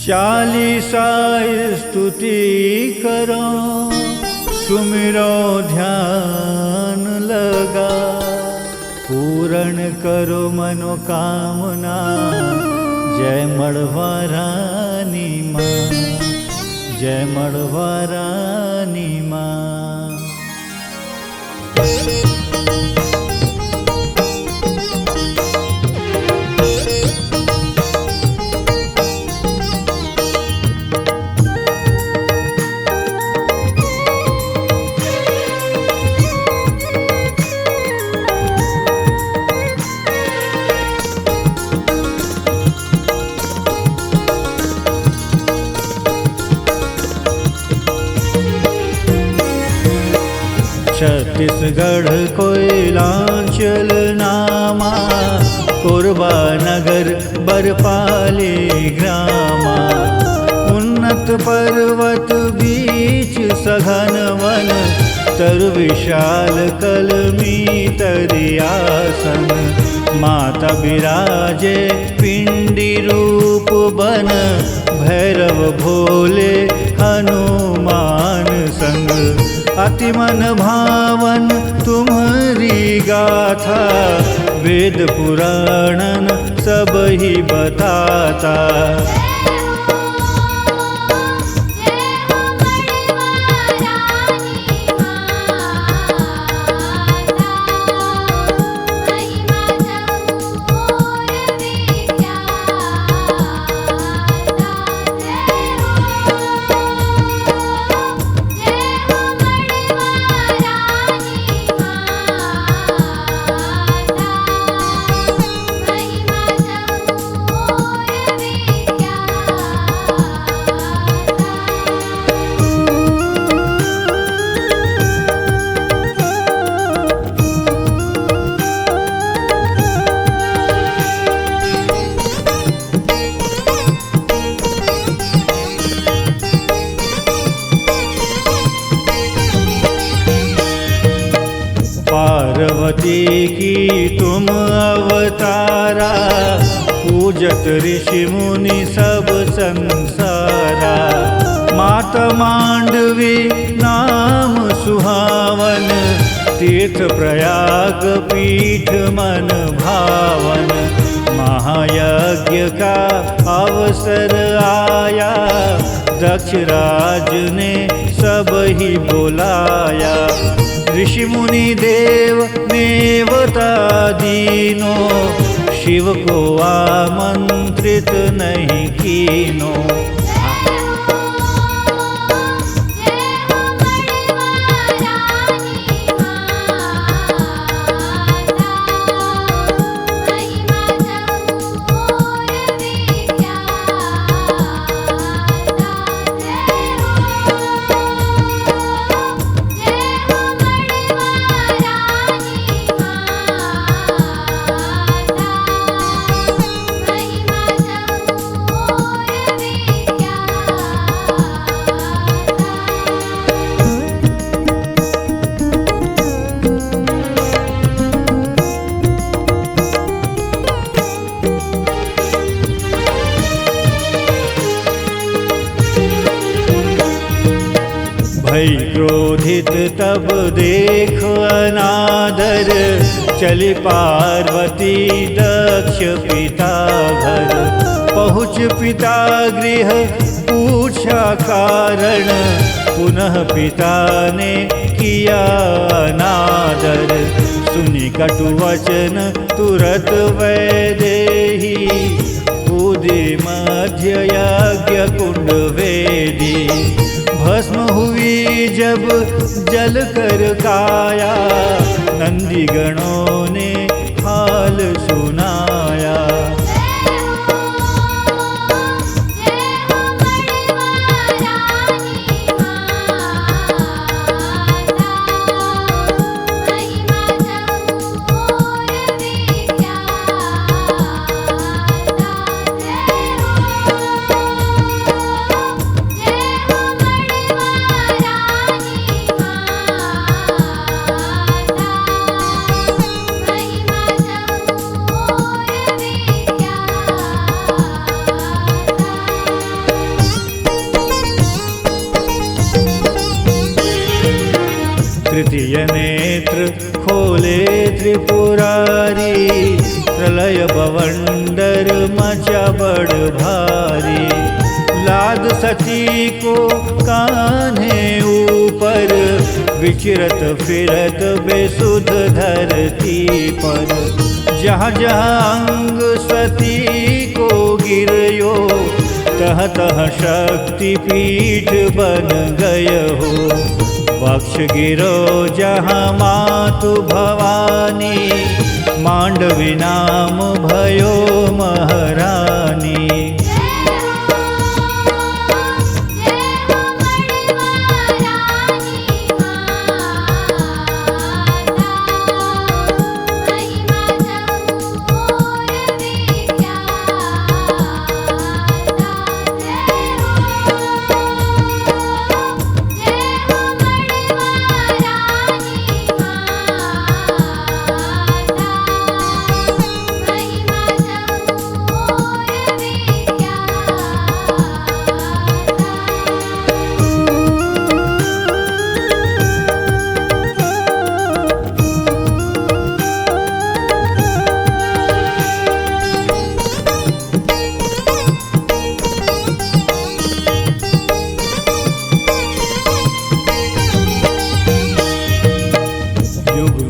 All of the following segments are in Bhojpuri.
चालीसा स्तुति करो, सुमिरो ध्यान लगा, पूर्ण करो मनोकामना, जय मड़वारानी माँ, जय मड़वारानी माँ। छत्तीसगढ़ कोयलांचल नामा, कोरबा नगर बरपाली ग्रामा, उन्नत पर्वत बीच सघन वन, तरु विशाल कलमी तरियासन, माता विराजे पिंडी रूप बन, भैरव भोले हनुमान संग, अति मन भावन तुम्हारी गाथा, वेद पुराणन सब ही बताता। पार्वती की तुम अवतारा, पूजत ऋषि मुनि सब संसारा, माता मांडवी नाम सुहावन, तीर्थ प्रयाग पीठ मन भावन, महायज्ञ का अवसर आया, दक्ष राज ने सब ही बुलाया, ऋषि मुनि देव देवता दीनों, शिव को आमंत्रित नहीं कीनो। भई क्रोधित तब देख अनादर, चली पार्वती दक्ष पिता घर, पहुँच पिता गृह पूछा कारण, पुनः पिता ने किया अनादर, सुनी कटु वचन तुरत वैदेही, कूदे मध्य यज्ञ कुंड वेदी, भस्म हुई जब जल कर काया, नंदी गणों ने हाल सुनाया। तृतीय नेत्र खोले त्रिपुरारी, प्रलय बवंडर मचा बड़ भारी। लाद सती को कान्हे ऊपर, विचरत फिरत बेसुध धरती पर। जहाँ जहाँ अंग सती को गिरयो, तह तह शक्ति पीठ बन गय हो। वक्ष गिरो जहाँ मातु भवानी, मांडवी नाम भयो महारानी।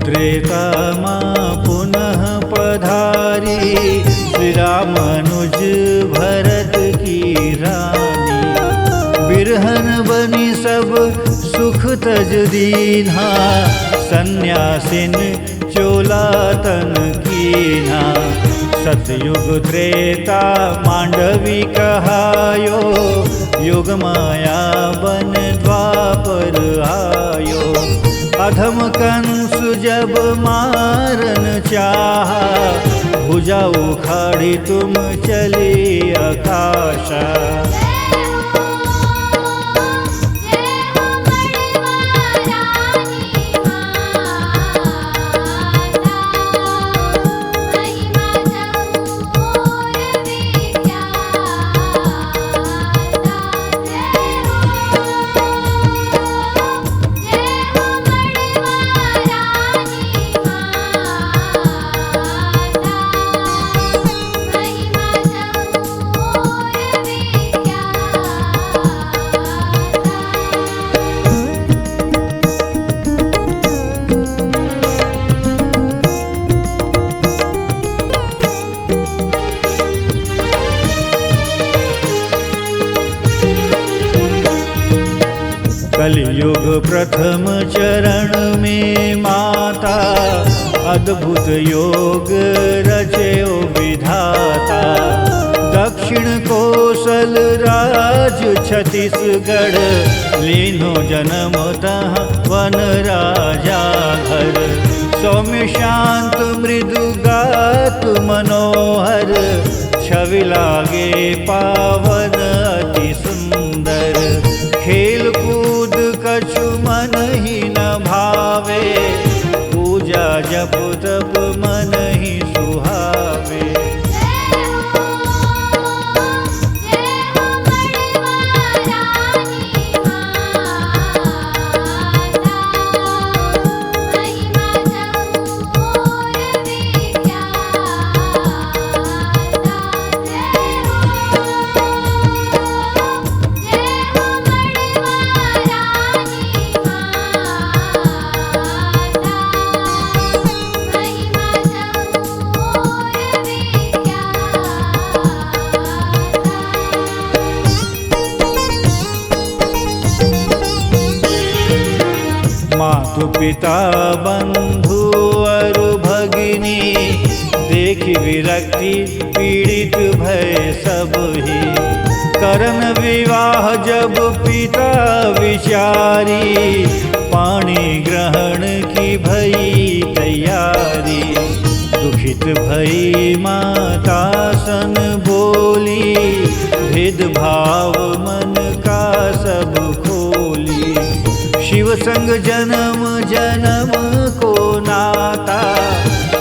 त्रेता मां पुनः पधारी, श्री रामानुज भरत की रानी। बिरहन बनी सब सुख तज दीन्हा, सन्यासिन चोला तन कीन्हा। सतयुग त्रेता मांडवी कहायो, युग माया बन द्वापर आयो। अधम कंस जब मारन चाहा, भुजा उखाड़ी तुम चली आकाशा। कलियुग प्रथम चरण में माता, अद्भुत योग रचयो विधाता। दक्षिण कोसल राज छत्तीसगढ़, लीनो जन्म तह वन राजा घर। सौम्य शांत मृदु गात मनोहर, छवि लागे पावन अति सुंदर। खेल कूद कछु मन ही न भावे, पूजा जप तप मन ही सुहावे। मातु पिता बंधु अरु भगिनी, देखी विरक्ति पीड़ित भय सब ही। करन विवाह जब पिता विचारी, पाणी ग्रहण की भई तैयारी। दुखित भई माता सन बोली, भेदभाव मन का सब खोली। शिव संग जन्म जन्म को नाता,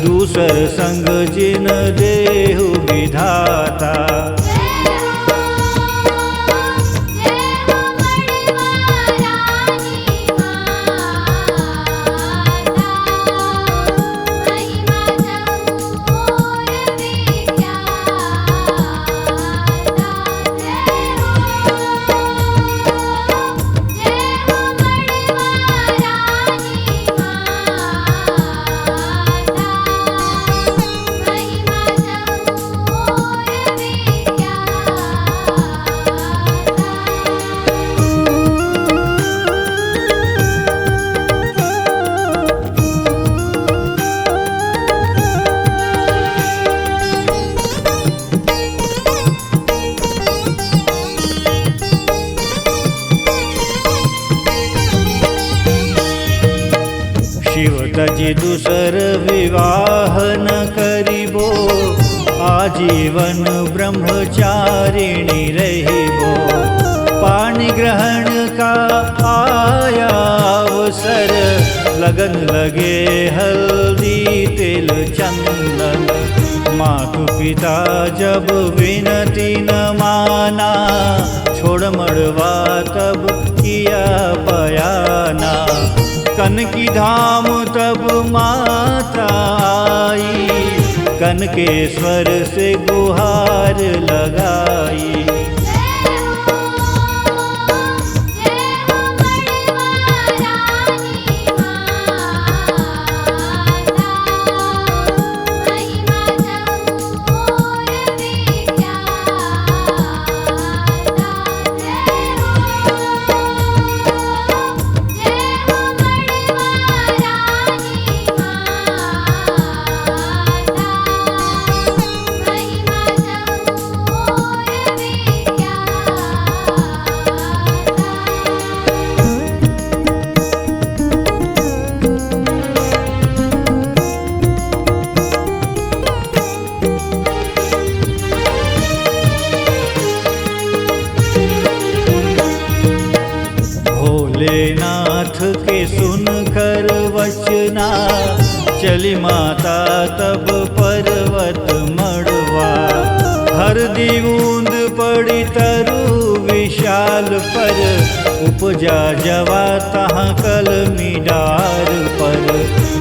दूसर संग जिन देहु विधाता। तजी दूसर विवाह न करिबो, आजीवन ब्रह्मचारिणी रहिबो। पाणी ग्रहण का आया अवसर, लगन लगे हल्दी तेल चंदन। मातु पिता जब विनती न माना, छोड़ मड़वा तब किया बयाना। कनकी धाम तब माता आई, कनकेश्वर से गुहार लगाई। भोलेनाथ के सुनकर वचना, चली माता तब पर्वत मड़वा। हरदी बूंद पड़ी तरु विशाल पर, उपजा जवा तहाँ कलमी डार पर।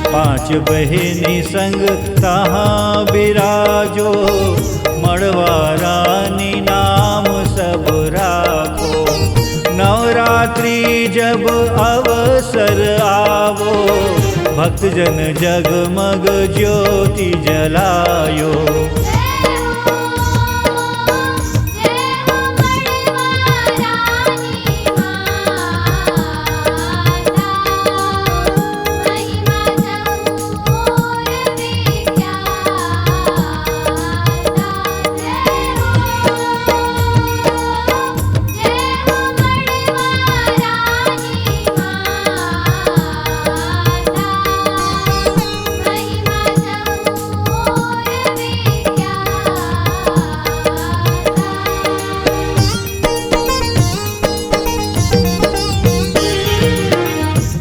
5 बहिनी संग तहाँ बिराजो, मड़वा रानी नाम सब राखो। नवरात्रि जब अवसर आवो, भक्तजन जगमग ज्योति जलायो।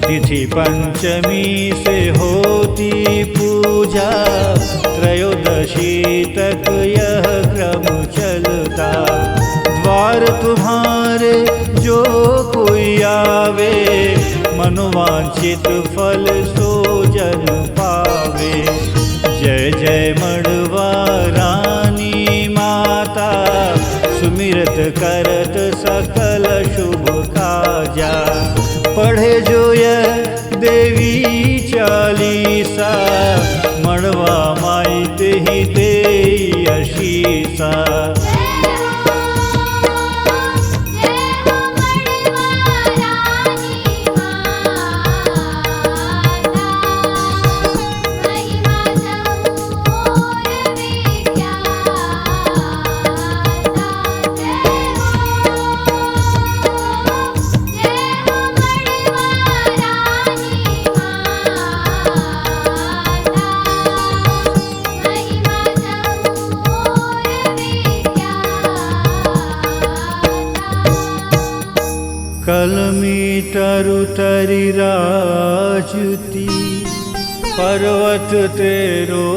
तिथि पंचमी से होती पूजा, त्रयोदशी तक यह क्रम चलता। द्वार तुम्हारे जो कोई आवे, मनोवांछित फल सो जन पावे। जय जय मड़वा रानी माता, सुमिरत करत सकल शुभ काजा। पढ़े जो यह देवी चालीसा, मड़वा माई ते ही दे आशीषा। कलमी तरु तरी राजती, पर्वत तेरो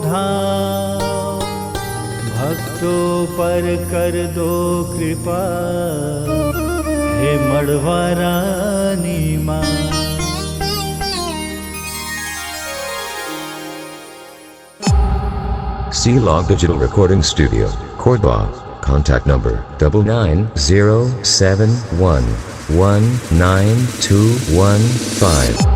धाम। भक्तों पर कर दो कृपा, हे मड़वा रानी माँ। C-Log Digital Recording Studio, Cordoba. Contact number 9907119215.